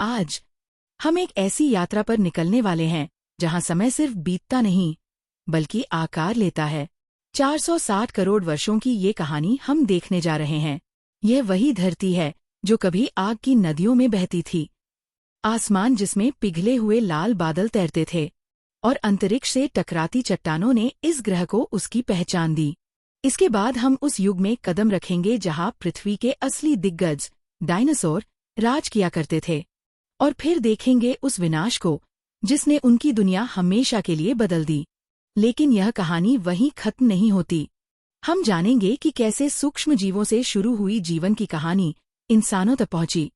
आज हम एक ऐसी यात्रा पर निकलने वाले हैं जहां समय सिर्फ बीतता नहीं बल्कि आकार लेता है। 460 करोड़ वर्षों की ये कहानी हम देखने जा रहे हैं। यह वही धरती है जो कभी आग की नदियों में बहती थी, आसमान जिसमें पिघले हुए लाल बादल तैरते थे और अंतरिक्ष से टकराती चट्टानों ने इस ग्रह को उसकी पहचान दी। इसके बाद हम उस युग में कदम रखेंगे जहां पृथ्वी के असली दिग्गज डायनासोर राज किया करते थे, और फिर देखेंगे उस विनाश को जिसने उनकी दुनिया हमेशा के लिए बदल दी। लेकिन यह कहानी वहीं खत्म नहीं होती। हम जानेंगे कि कैसे सूक्ष्म जीवों से शुरू हुई जीवन की कहानी इंसानों तक पहुंची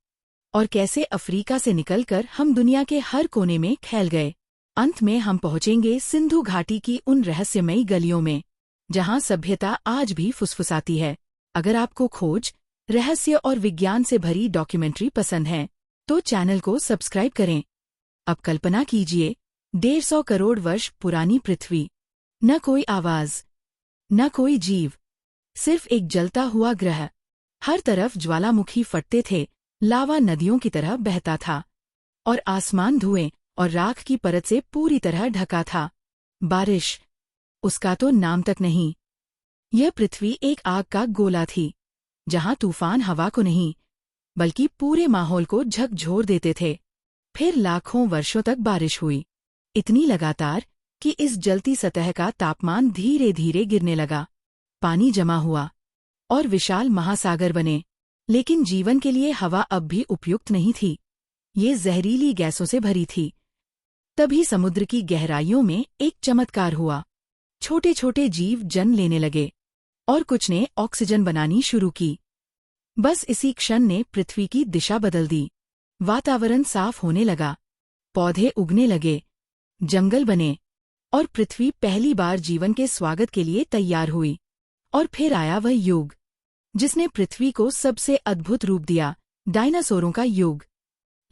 और कैसे अफ्रीका से निकलकर हम दुनिया के हर कोने में फैल गए। अंत में हम पहुंचेंगे सिंधु घाटी की उन रहस्यमयी गलियों में जहां सभ्यता आज भी फुसफुसाती है। अगर आपको खोज, रहस्य और विज्ञान से भरी डॉक्यूमेंट्री पसंद है तो चैनल को सब्सक्राइब करें। अब कल्पना कीजिए, 150 करोड़ वर्ष पुरानी पृथ्वी, न कोई आवाज, न कोई जीव, सिर्फ एक जलता हुआ ग्रह। हर तरफ ज्वालामुखी फटते थे, लावा नदियों की तरह बहता था और आसमान धुएं और राख की परत से पूरी तरह ढका था। बारिश, उसका तो नाम तक नहीं। यह पृथ्वी एक आग का गोला थी जहां तूफान हवा को नहीं बल्कि पूरे माहौल को झकझोर देते थे। फिर लाखों वर्षों तक बारिश हुई, इतनी लगातार कि इस जलती सतह का तापमान धीरे धीरे गिरने लगा। पानी जमा हुआ और विशाल महासागर बने। लेकिन जीवन के लिए हवा अब भी उपयुक्त नहीं थी, ये जहरीली गैसों से भरी थी। तभी समुद्र की गहराइयों में एक चमत्कार हुआ। छोटे छोटे जीव जन्म लेने लगे और कुछ ने ऑक्सीजन बनानी शुरू की। बस इसी क्षण ने पृथ्वी की दिशा बदल दी। वातावरण साफ होने लगा, पौधे उगने लगे, जंगल बने और पृथ्वी पहली बार जीवन के स्वागत के लिए तैयार हुई। और फिर आया वह युग जिसने पृथ्वी को सबसे अद्भुत रूप दिया, डायनासोरों का युग।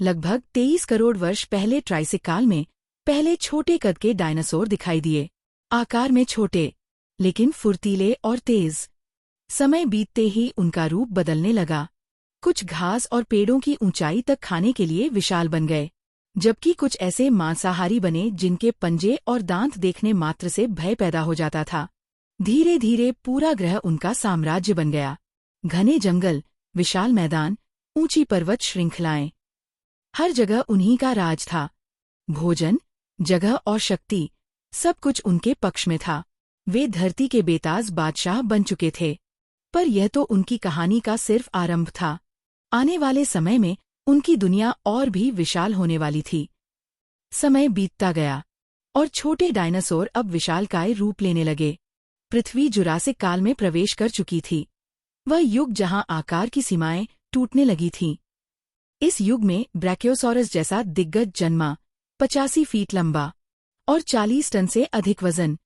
लगभग 23 करोड़ वर्ष पहले ट्राइसिक काल में पहले छोटे कद के डायनासोर दिखाई दिए, आकार में छोटे लेकिन फुर्तीले और तेज। समय बीतते ही उनका रूप बदलने लगा। कुछ घास और पेड़ों की ऊंचाई तक खाने के लिए विशाल बन गए, जबकि कुछ ऐसे मांसाहारी बने जिनके पंजे और दांत देखने मात्र से भय पैदा हो जाता था। धीरे धीरे पूरा ग्रह उनका साम्राज्य बन गया। घने जंगल, विशाल मैदान, ऊंची पर्वत श्रृंखलाएं, हर जगह उन्हीं का राज था। भोजन, जगह और शक्ति, सब कुछ उनके पक्ष में था। वे धरती के बेताज बादशाह बन चुके थे। पर यह तो उनकी कहानी का सिर्फ आरंभ था। आने वाले समय में उनकी दुनिया और भी विशाल होने वाली थी। समय बीतता गया और छोटे डायनासोर अब विशालकाय रूप लेने लगे। पृथ्वी जुरासिक काल में प्रवेश कर चुकी थी, वह युग जहां आकार की सीमाएं टूटने लगी थीं। इस युग में ब्रैकियोसॉरस जैसा दिग्गज जन्मा, 85 फीट लंबा और 40 टन से अधिक वजन,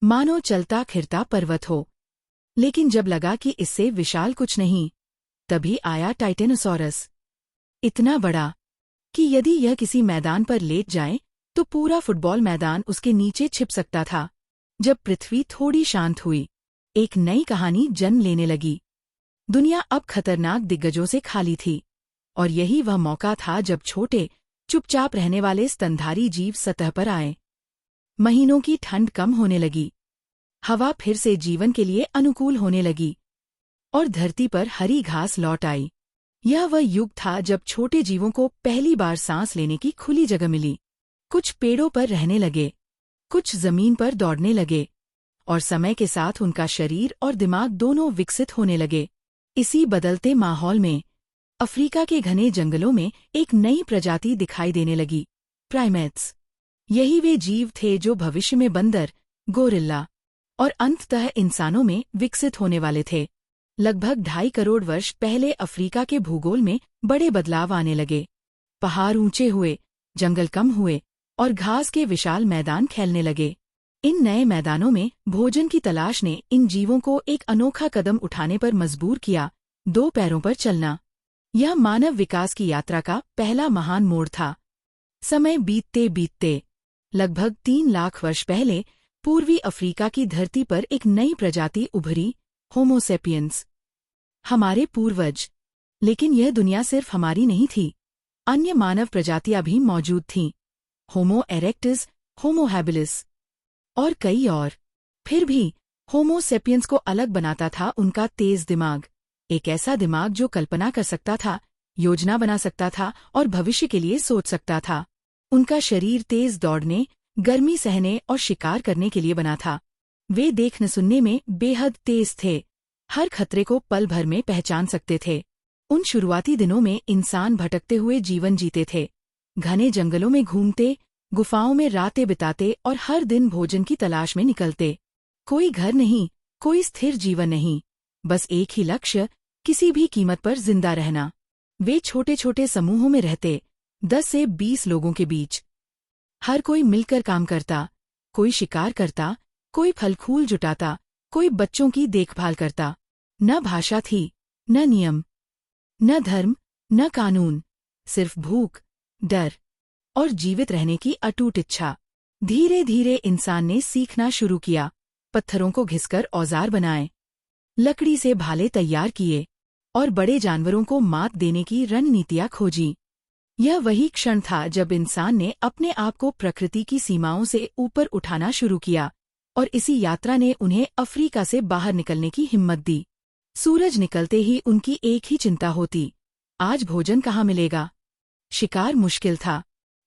मानो चलता फिरता पर्वत हो। लेकिन जब लगा कि इससे विशाल कुछ नहीं, तभी आया टाइटेनोसॉरस, इतना बड़ा कि यदि यह किसी मैदान पर लेट जाए तो पूरा फुटबॉल मैदान उसके नीचे छिप सकता था। जब पृथ्वी थोड़ी शांत हुई, एक नई कहानी जन्म लेने लगी। दुनिया अब खतरनाक दिग्गजों से खाली थी, और यही वह मौका था जब छोटे, चुपचाप रहने वाले स्तनधारी जीव सतह पर आए। महीनों की ठंड कम होने लगी, हवा फिर से जीवन के लिए अनुकूल होने लगी और धरती पर हरी घास लौट आई। यह वह युग था जब छोटे जीवों को पहली बार सांस लेने की खुली जगह मिली। कुछ पेड़ों पर रहने लगे, कुछ जमीन पर दौड़ने लगे, और समय के साथ उनका शरीर और दिमाग दोनों विकसित होने लगे। इसी बदलते माहौल में अफ्रीका के घने जंगलों में एक नई प्रजाति दिखाई देने लगी, प्राइमेट्स। यही वे जीव थे जो भविष्य में बंदर, गोरिल्ला और अंततः इंसानों में विकसित होने वाले थे। लगभग 2.5 करोड़ वर्ष पहले अफ्रीका के भूगोल में बड़े बदलाव आने लगे। पहाड़ ऊंचे हुए, जंगल कम हुए और घास के विशाल मैदान फैलने लगे। इन नए मैदानों में भोजन की तलाश ने इन जीवों को एक अनोखा कदम उठाने पर मजबूर किया, 2 पैरों पर चलना। यह मानव विकास की यात्रा का पहला महान मोड़ था। समय बीतते बीतते लगभग 3 लाख वर्ष पहले पूर्वी अफ्रीका की धरती पर एक नई प्रजाति उभरी, होमोसेपियंस, हमारे पूर्वज। लेकिन यह दुनिया सिर्फ हमारी नहीं थी, अन्य मानव प्रजातियां भी मौजूद थीं, होमो इरेक्टस, होमो हैबिलिस और कई और। फिर भी होमो सेपियंस को अलग बनाता था उनका तेज दिमाग, एक ऐसा दिमाग जो कल्पना कर सकता था, योजना बना सकता था और भविष्य के लिए सोच सकता था। उनका शरीर तेज दौड़ने, गर्मी सहने और शिकार करने के लिए बना था। वे देखने सुनने में बेहद तेज थे, हर खतरे को पल भर में पहचान सकते थे। उन शुरुआती दिनों में इंसान भटकते हुए जीवन जीते थे, घने जंगलों में घूमते, गुफाओं में रातें बिताते और हर दिन भोजन की तलाश में निकलते। कोई घर नहीं, कोई स्थिर जीवन नहीं, बस एक ही लक्ष्य, किसी भी कीमत पर जिंदा रहना। वे छोटे छोटे समूहों में रहते, 10 से 20 लोगों के बीच। हर कोई मिलकर काम करता, कोई शिकार करता, कोई फल फूल जुटाता, कोई बच्चों की देखभाल करता। न भाषा थी, न नियम, न धर्म, न कानून, सिर्फ भूख, डर और जीवित रहने की अटूट इच्छा। धीरे धीरे इंसान ने सीखना शुरू किया, पत्थरों को घिसकर औजार बनाए, लकड़ी से भाले तैयार किए और बड़े जानवरों को मात देने की रणनीतियां खोजी। यह वही क्षण था जब इंसान ने अपने आप को प्रकृति की सीमाओं से ऊपर उठाना शुरू किया, और इसी यात्रा ने उन्हें अफ्रीका से बाहर निकलने की हिम्मत दी। सूरज निकलते ही उनकी एक ही चिंता होती, आज भोजन कहाँ मिलेगा। शिकार मुश्किल था,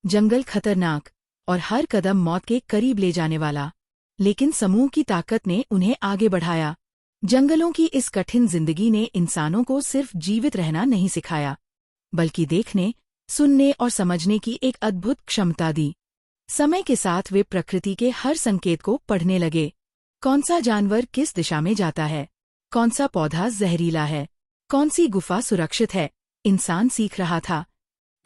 जंगल खतरनाक और हर कदम मौत के करीब ले जाने वाला। लेकिन समूह की ताकत ने उन्हें आगे बढ़ाया। जंगलों की इस कठिन जिंदगी ने इंसानों को सिर्फ जीवित रहना नहीं सिखाया, बल्कि देखने, सुनने और समझने की एक अद्भुत क्षमता दी। समय के साथ वे प्रकृति के हर संकेत को पढ़ने लगे। कौन सा जानवर किस दिशा में जाता है, कौन सा पौधा जहरीला है, कौन सी गुफा सुरक्षित है, इंसान सीख रहा था।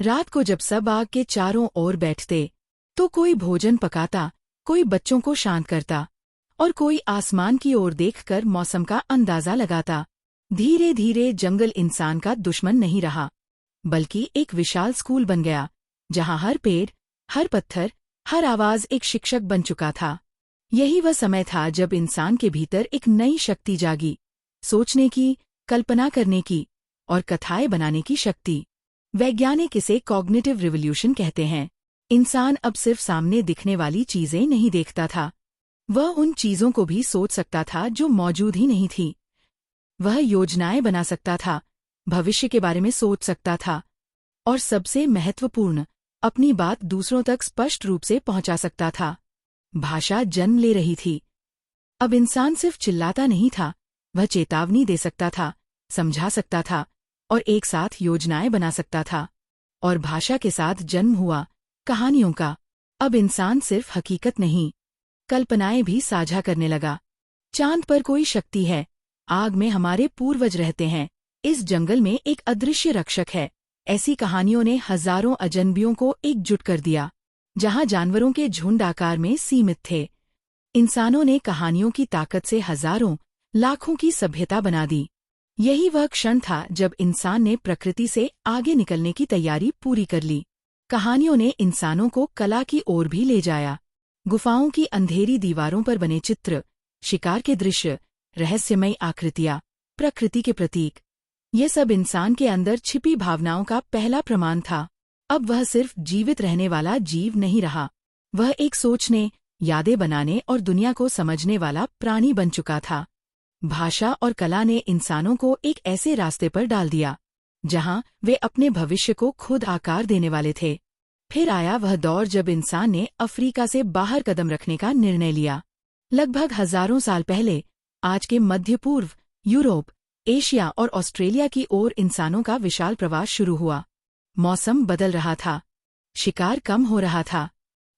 रात को जब सब आग के चारों ओर बैठते, तो कोई भोजन पकाता, कोई बच्चों को शांत करता और कोई आसमान की ओर देखकर मौसम का अंदाजा लगाता। धीरे धीरे जंगल इंसान का दुश्मन नहीं रहा, बल्कि एक विशाल स्कूल बन गया, जहां हर पेड़, हर पत्थर, हर आवाज एक शिक्षक बन चुका था। यही वह समय था जब इंसान के भीतर एक नई शक्ति जागी, सोचने की, कल्पना करने की और कथाएं बनाने की शक्ति। वैज्ञानिक इसे कॉग्निटिव रिवॉल्यूशन कहते हैं। इंसान अब सिर्फ सामने दिखने वाली चीजें नहीं देखता था, वह उन चीजों को भी सोच सकता था जो मौजूद ही नहीं थी। वह योजनाएं बना सकता था, भविष्य के बारे में सोच सकता था और सबसे महत्वपूर्ण, अपनी बात दूसरों तक स्पष्ट रूप से पहुंचा सकता था। भाषा जन्म ले रही थी। अब इंसान सिर्फ चिल्लाता नहीं था, वह चेतावनी दे सकता था, समझा सकता था और एक साथ योजनाएं बना सकता था। और भाषा के साथ जन्म हुआ कहानियों का। अब इंसान सिर्फ हकीकत नहीं, कल्पनाएं भी साझा करने लगा। चांद पर कोई शक्ति है, आग में हमारे पूर्वज रहते हैं, इस जंगल में एक अदृश्य रक्षक है। ऐसी कहानियों ने हजारों अजनबियों को एकजुट कर दिया। जहां जानवरों के झुंड आकार में सीमित थे, इंसानों ने कहानियों की ताकत से हजारों, लाखों की सभ्यता बना दी। यही वह क्षण था जब इंसान ने प्रकृति से आगे निकलने की तैयारी पूरी कर ली। कहानियों ने इंसानों को कला की ओर भी ले जाया। गुफाओं की अंधेरी दीवारों पर बने चित्र, शिकार के दृश्य, रहस्यमयी आकृतियां, प्रकृति के प्रतीक, ये सब इंसान के अंदर छिपी भावनाओं का पहला प्रमाण था। अब वह सिर्फ जीवित रहने वाला जीव नहीं रहा, वह एक सोचने, यादें बनाने और दुनिया को समझने वाला प्राणी बन चुका था। भाषा और कला ने इंसानों को एक ऐसे रास्ते पर डाल दिया, जहां वे अपने भविष्य को खुद आकार देने वाले थे। फिर आया वह दौर जब इंसान ने अफ्रीका से बाहर कदम रखने का निर्णय लिया। लगभग हजारों साल पहले, आज के मध्य पूर्व, यूरोप, एशिया और ऑस्ट्रेलिया की ओर इंसानों का विशाल प्रवास शुरू हुआ। मौसम बदल रहा था, शिकार कम हो रहा था,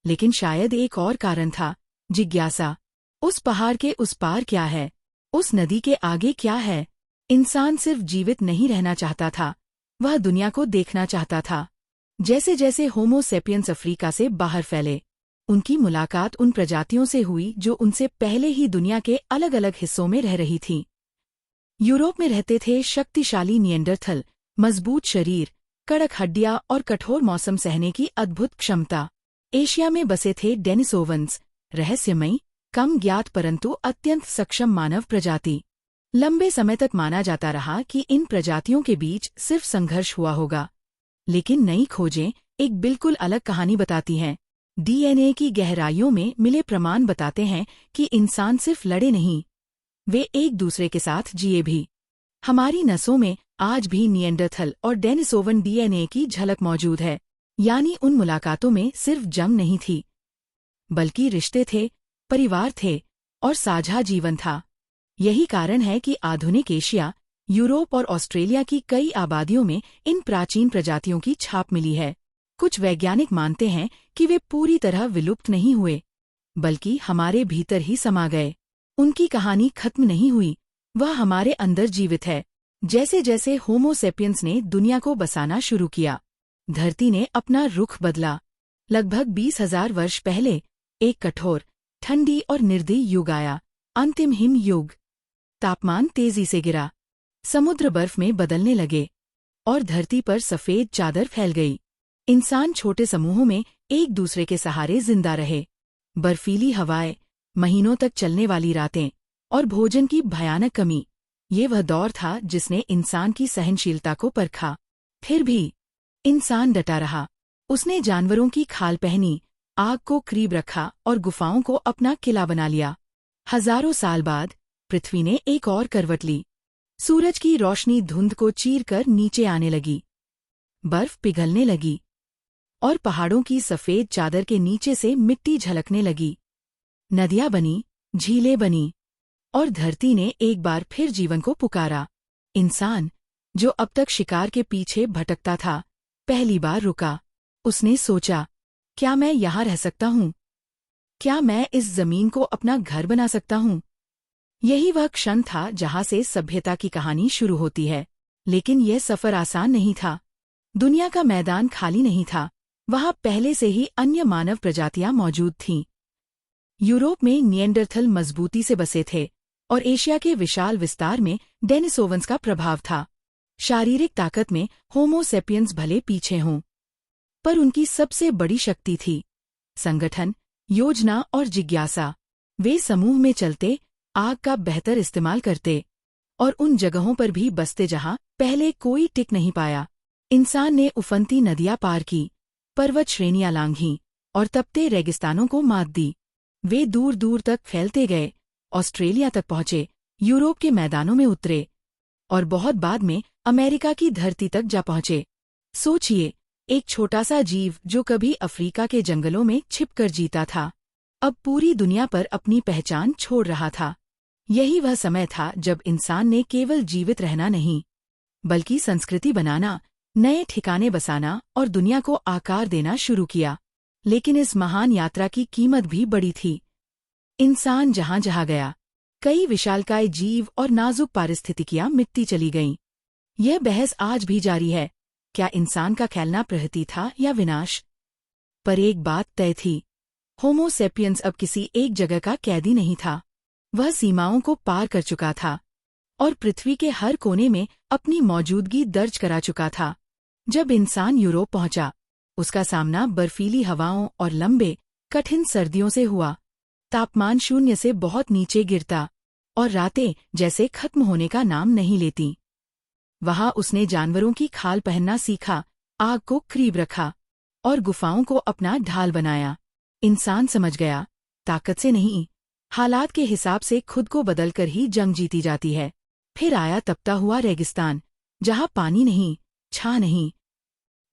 लेकिन शायद एक और कारण था, जिज्ञासा। उस पहाड़ के उस पार क्या है, उस नदी के आगे क्या है। इंसान सिर्फ जीवित नहीं रहना चाहता था, वह दुनिया को देखना चाहता था। जैसे जैसे होमो सेपियंस अफ्रीका से बाहर फैले, उनकी मुलाकात उन प्रजातियों से हुई जो उनसे पहले ही दुनिया के अलग अलग हिस्सों में रह रही थीं। यूरोप में रहते थे शक्तिशाली निएंडरथल, मजबूत शरीर, कड़क हड्डियां और कठोर मौसम सहने की अद्भुत क्षमता। एशिया में बसे थे डेनिसोवंस, रहस्यमयी, कम ज्ञात परंतु अत्यंत सक्षम मानव प्रजाति। लंबे समय तक माना जाता रहा कि इन प्रजातियों के बीच सिर्फ संघर्ष हुआ होगा, लेकिन नई खोजें एक बिल्कुल अलग कहानी बताती हैं। डीएनए की गहराइयों में मिले प्रमाण बताते हैं कि इंसान सिर्फ लड़े नहीं, वे एक दूसरे के साथ जिए भी। हमारी नसों में आज भी निएंडरथल और डेनिसोवन डीएनए की झलक मौजूद है। यानी उन मुलाकातों में सिर्फ जंग नहीं थी, बल्कि रिश्ते थे, परिवार थे और साझा जीवन था। यही कारण है कि आधुनिक एशिया, यूरोप और ऑस्ट्रेलिया की कई आबादियों में इन प्राचीन प्रजातियों की छाप मिली है। कुछ वैज्ञानिक मानते हैं कि वे पूरी तरह विलुप्त नहीं हुए, बल्कि हमारे भीतर ही समा गए। उनकी कहानी खत्म नहीं हुई, वह हमारे अंदर जीवित है। जैसे जैसे होमो सेपियंस ने दुनिया को बसाना शुरू किया, धरती ने अपना रुख बदला। लगभग 20,000 वर्ष पहले एक कठोर, ठंडी और निर्दयी युग आया, अंतिम हिम युग। तापमान तेजी से गिरा, समुद्र बर्फ में बदलने लगे और धरती पर सफेद चादर फैल गई। इंसान छोटे समूहों में एक दूसरे के सहारे जिंदा रहे। बर्फीली हवाएं, महीनों तक चलने वाली रातें और भोजन की भयानक कमी, ये वह दौर था जिसने इंसान की सहनशीलता को परखा। फिर भी इंसान डटा रहा। उसने जानवरों की खाल पहनी, आग को करीब रखा और गुफाओं को अपना किला बना लिया। हजारों साल बाद पृथ्वी ने एक और करवट ली। सूरज की रोशनी धुंध को चीरकर नीचे आने लगी, बर्फ पिघलने लगी और पहाड़ों की सफेद चादर के नीचे से मिट्टी झलकने लगी। नदियां बनी, झीलें बनी और धरती ने एक बार फिर जीवन को पुकारा। इंसान, जो अब तक शिकार के पीछे भटकता था, पहली बार रुका। उसने सोचा, क्या मैं यहाँ रह सकता हूँ? क्या मैं इस जमीन को अपना घर बना सकता हूँ? यही वह क्षण था जहाँ से सभ्यता की कहानी शुरू होती है। लेकिन यह सफर आसान नहीं था। दुनिया का मैदान खाली नहीं था, वहाँ पहले से ही अन्य मानव प्रजातियां मौजूद थीं। यूरोप में निएंडरथल मजबूती से बसे थे और एशिया के विशाल विस्तार में डेनिसोवंस का प्रभाव था। शारीरिक ताकत में होमो सेपियंस भले पीछे हों, पर उनकी सबसे बड़ी शक्ति थी संगठन, योजना और जिज्ञासा। वे समूह में चलते, आग का बेहतर इस्तेमाल करते और उन जगहों पर भी बसते जहां पहले कोई टिक नहीं पाया। इंसान ने उफनती नदियां पार की, पर्वत श्रेणियां लांघीं और तपते रेगिस्तानों को मात दी। वे दूर दूर तक फैलते गए, ऑस्ट्रेलिया तक पहुंचे, यूरोप के मैदानों में उतरे और बहुत बाद में अमेरिका की धरती तक जा पहुंचे। सोचिए, एक छोटा सा जीव जो कभी अफ्रीका के जंगलों में छिपकर जीता था, अब पूरी दुनिया पर अपनी पहचान छोड़ रहा था। यही वह समय था जब इंसान ने केवल जीवित रहना नहीं, बल्कि संस्कृति बनाना, नए ठिकाने बसाना और दुनिया को आकार देना शुरू किया। लेकिन इस महान यात्रा की कीमत भी बड़ी थी। इंसान जहां जहां गया, कई विशालकाय जीव और नाजुक पारिस्थितिकियां मिटती चली गईं। यह बहस आज भी जारी है, क्या इंसान का फैलना प्रगति था या विनाश? पर एक बात तय थी, होमो सेपियंस अब किसी एक जगह का कैदी नहीं था। वह सीमाओं को पार कर चुका था और पृथ्वी के हर कोने में अपनी मौजूदगी दर्ज करा चुका था। जब इंसान यूरोप पहुंचा, उसका सामना बर्फीली हवाओं और लंबे, कठिन सर्दियों से हुआ। तापमान शून्य से बहुत नीचे गिरता और रातें जैसे खत्म होने का नाम नहीं लेती। वहां उसने जानवरों की खाल पहनना सीखा, आग को करीब रखा और गुफाओं को अपना ढाल बनाया। इंसान समझ गया, ताकत से नहीं, हालात के हिसाब से खुद को बदलकर ही जंग जीती जाती है। फिर आया तपता हुआ रेगिस्तान, जहां पानी नहीं, छां नहीं।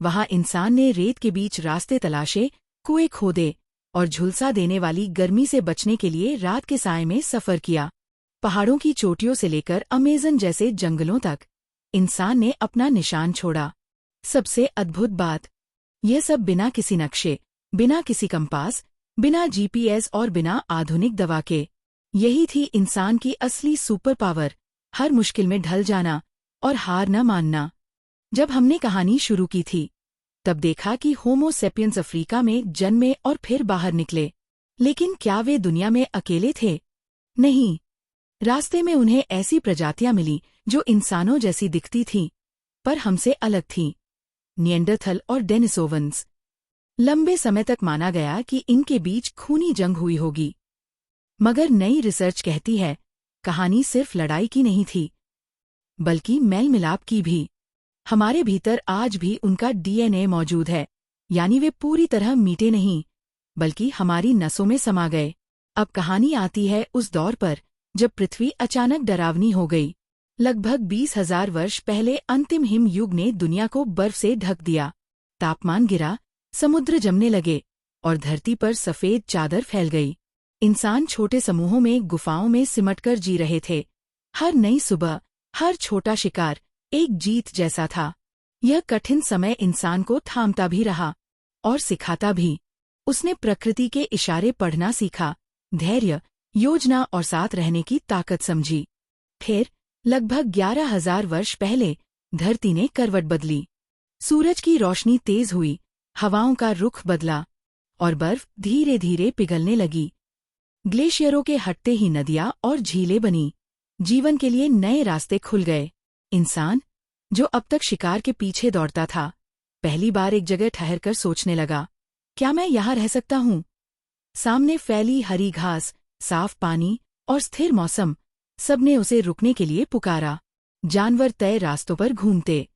वहां इंसान ने रेत के बीच रास्ते तलाशे, कुएं खोदे और झुलसा देने वाली गर्मी से बचने के लिए रात के साए में सफर किया। पहाड़ों की चोटियों से लेकर अमेज़न जैसे जंगलों तक इंसान ने अपना निशान छोड़ा। सबसे अद्भुत बात, यह सब बिना किसी नक्शे, बिना किसी कंपास, बिना जीपीएस और बिना आधुनिक दवा के। यही थी इंसान की असली सुपर पावर, हर मुश्किल में ढल जाना और हार न मानना। जब हमने कहानी शुरू की थी, तब देखा कि होमो सेपियंस अफ्रीका में जन्मे और फिर बाहर निकले। लेकिन क्या वे दुनिया में अकेले थे? नहीं। रास्ते में उन्हें ऐसी प्रजातियां मिली जो इंसानों जैसी दिखती थीं, पर हमसे अलग थीं। निएंडरथल और डेनिसोवंस। लंबे समय तक माना गया कि इनके बीच खूनी जंग हुई होगी, मगर नई रिसर्च कहती है, कहानी सिर्फ लड़ाई की नहीं थी, बल्कि मेल मिलाप की भी। हमारे भीतर आज भी उनका डीएनए मौजूद है, यानी वे पूरी तरह मीटे नहीं, बल्कि हमारी नसों में समा गए। अब कहानी आती है उस दौर पर जब पृथ्वी अचानक डरावनी हो गई। लगभग 20,000 वर्ष पहले अंतिम हिम युग ने दुनिया को बर्फ से ढक दिया। तापमान गिरा, समुद्र जमने लगे और धरती पर सफेद चादर फैल गई। इंसान छोटे समूहों में गुफाओं में सिमटकर जी रहे थे। हर नई सुबह, हर छोटा शिकार एक जीत जैसा था। यह कठिन समय इंसान को थामता भी रहा और सिखाता भी। उसने प्रकृति के इशारे पढ़ना सीखा, धैर्य, योजना और साथ रहने की ताकत समझी। फिर लगभग 11,000 वर्ष पहले धरती ने करवट बदली। सूरज की रोशनी तेज हुई, हवाओं का रुख बदला और बर्फ धीरे धीरे पिघलने लगी। ग्लेशियरों के हटते ही नदियां और झीलें बनी। जीवन के लिए नए रास्ते खुल गए। इंसान, जो अब तक शिकार के पीछे दौड़ता था, पहली बार एक जगह ठहरकर सोचने लगा, क्या मैं यहाँ रह सकता हूँ? सामने फैली हरी घास, साफ पानी और स्थिर मौसम, सबने उसे रुकने के लिए पुकारा। जानवर तय रास्तों पर घूमते,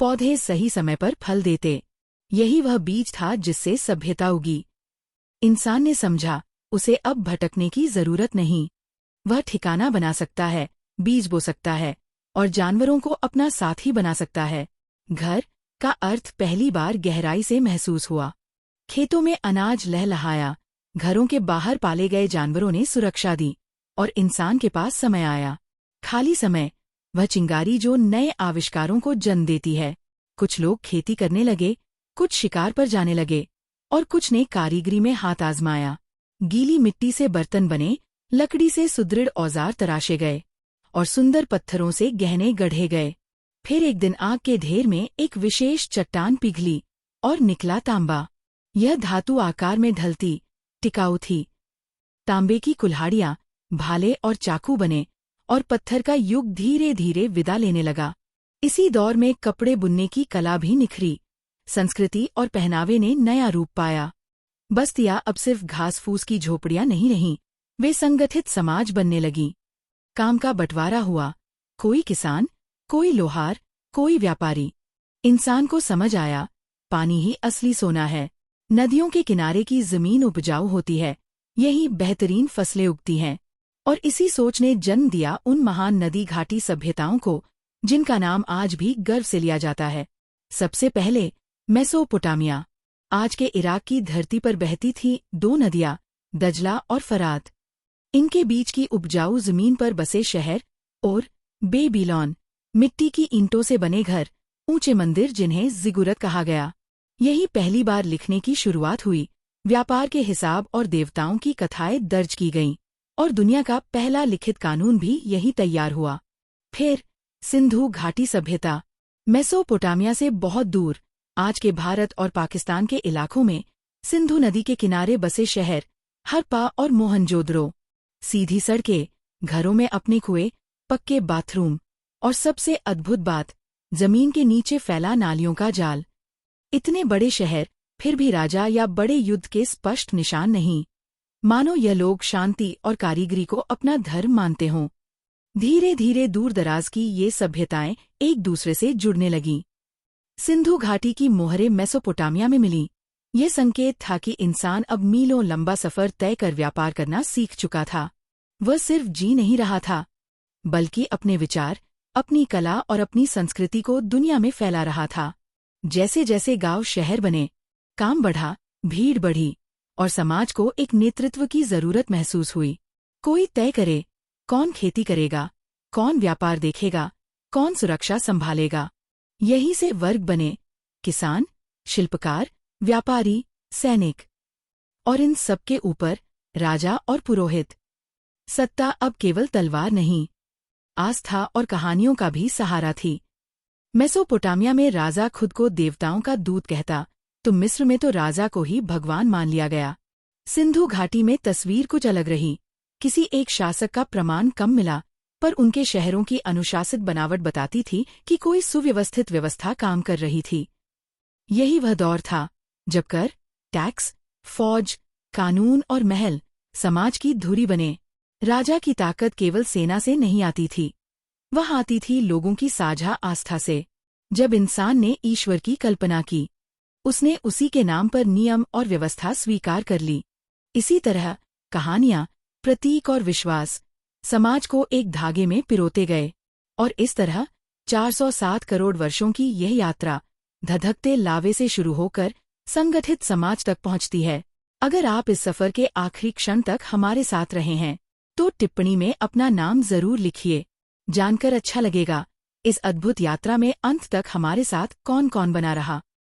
पौधे सही समय पर फल देते। यही वह बीज था जिससे सभ्यता उगी। इंसान ने समझा, उसे अब भटकने की जरूरत नहीं। वह ठिकाना बना सकता है, बीज बो सकता है और जानवरों को अपना साथी बना सकता है। घर का अर्थ पहली बार गहराई से महसूस हुआ। खेतों में अनाज लहलहाया, घरों के बाहर पाले गए जानवरों ने सुरक्षा दी और इंसान के पास समय आया। खाली समय, वह चिंगारी जो नए आविष्कारों को जन्म देती है। कुछ लोग खेती करने लगे, कुछ शिकार पर जाने लगे और कुछ ने कारीगरी में हाथ आजमाया। गीली मिट्टी से बर्तन बने, लकड़ी से सुदृढ़ औजार तराशे गए और सुंदर पत्थरों से गहने गढ़े गए। फिर एक दिन आग के ढेर में एक विशेष चट्टान पिघली और निकला तांबा। यह धातु आकार में ढलती, टिकाऊ थी। तांबे की कुल्हाड़ियां, भाले और चाकू बने और पत्थर का युग धीरे धीरे विदा लेने लगा। इसी दौर में कपड़े बुनने की कला भी निखरी। संस्कृति और पहनावे ने नया रूप पाया। बस्तियां अब सिर्फ घास फूस की झोपड़ियां नहीं रहीं, वे संगठित समाज बनने लगीं। काम का बंटवारा हुआ, कोई किसान, कोई लोहार, कोई व्यापारी। इंसान को समझ आया, पानी ही असली सोना है। नदियों के किनारे की जमीन उपजाऊ होती है, यही बेहतरीन फसलें उगती हैं। और इसी सोच ने जन्म दिया उन महान नदी घाटी सभ्यताओं को जिनका नाम आज भी गर्व से लिया जाता है। सबसे पहले मेसोपोटामिया। आज के इराक की धरती पर बहती थी दो नदियां, दजला और फरात। इनके बीच की उपजाऊ जमीन पर बसे शहर और बेबीलोन, मिट्टी की ईंटों से बने घर, ऊंचे मंदिर जिन्हें जिगुरत कहा गया। यही पहली बार लिखने की शुरुआत हुई। व्यापार के हिसाब और देवताओं की कथाएं दर्ज की गईं और दुनिया का पहला लिखित कानून भी यही तैयार हुआ। फिर सिंधु घाटी सभ्यता। मेसोपोटामिया से बहुत दूर, आज के भारत और पाकिस्तान के इलाकों में सिंधु नदी के किनारे बसे शहर हरप्पा और मोहनजोदड़ो। सीधी सड़कें, घरों में अपने कुएं, पक्के बाथरूम और सबसे अद्भुत बात, जमीन के नीचे फैला नालियों का जाल। इतने बड़े शहर, फिर भी राजा या बड़े युद्ध के स्पष्ट निशान नहीं। मानो यह लोग शांति और कारीगरी को अपना धर्म मानते हों। धीरे धीरे दूर दराज की ये सभ्यताएं एक दूसरे से जुड़ने लगीं। सिंधु घाटी की मोहरें मेसोपोटामिया में मिलीं। ये संकेत था कि इंसान अब मीलों लंबा सफर तय कर व्यापार करना सीख चुका था। वह सिर्फ जी नहीं रहा था, बल्कि अपने विचार, अपनी कला और अपनी संस्कृति को दुनिया में फैला रहा था। जैसे जैसे गांव शहर बने, काम बढ़ा, भीड़ बढ़ी और समाज को एक नेतृत्व की जरूरत महसूस हुई। कोई तय करे, कौन खेती करेगा, कौन व्यापार देखेगा, कौन सुरक्षा संभालेगा। यहीं से वर्ग बने, किसान, शिल्पकार, व्यापारी, सैनिक। और इन सबके ऊपर राजा और पुरोहित। सत्ता अब केवल तलवार नहीं, आस्था और कहानियों का भी सहारा थी। मेसोपोटामिया में राजा खुद को देवताओं का दूत कहता, तो मिस्र में तो राजा को ही भगवान मान लिया गया। सिंधु घाटी में तस्वीर कुछ अलग रही। किसी एक शासक का प्रमाण कम मिला, पर उनके शहरों की अनुशासित बनावट बताती थी कि कोई सुव्यवस्थित व्यवस्था काम कर रही थी। यही वह दौर था जब कर, टैक्स, फौज, कानून और महल समाज की धुरी बने। राजा की ताकत केवल सेना से नहीं आती थी, वह आती थी लोगों की साझा आस्था से। जब इंसान ने ईश्वर की कल्पना की, उसने उसी के नाम पर नियम और व्यवस्था स्वीकार कर ली। इसी तरह कहानियां, प्रतीक और विश्वास समाज को एक धागे में पिरोते गए, और इस तरह 407 करोड़ वर्षों की यह यात्रा धधकते लावे से शुरू होकर संगठित समाज तक पहुंचती है। अगर आप इस सफर के आखिरी क्षण तक हमारे साथ रहे हैं, तो टिप्पणी में अपना नाम जरूर लिखिए। जानकर अच्छा लगेगा, इस अद्भुत यात्रा में अंत तक हमारे साथ कौन कौन बना रहा।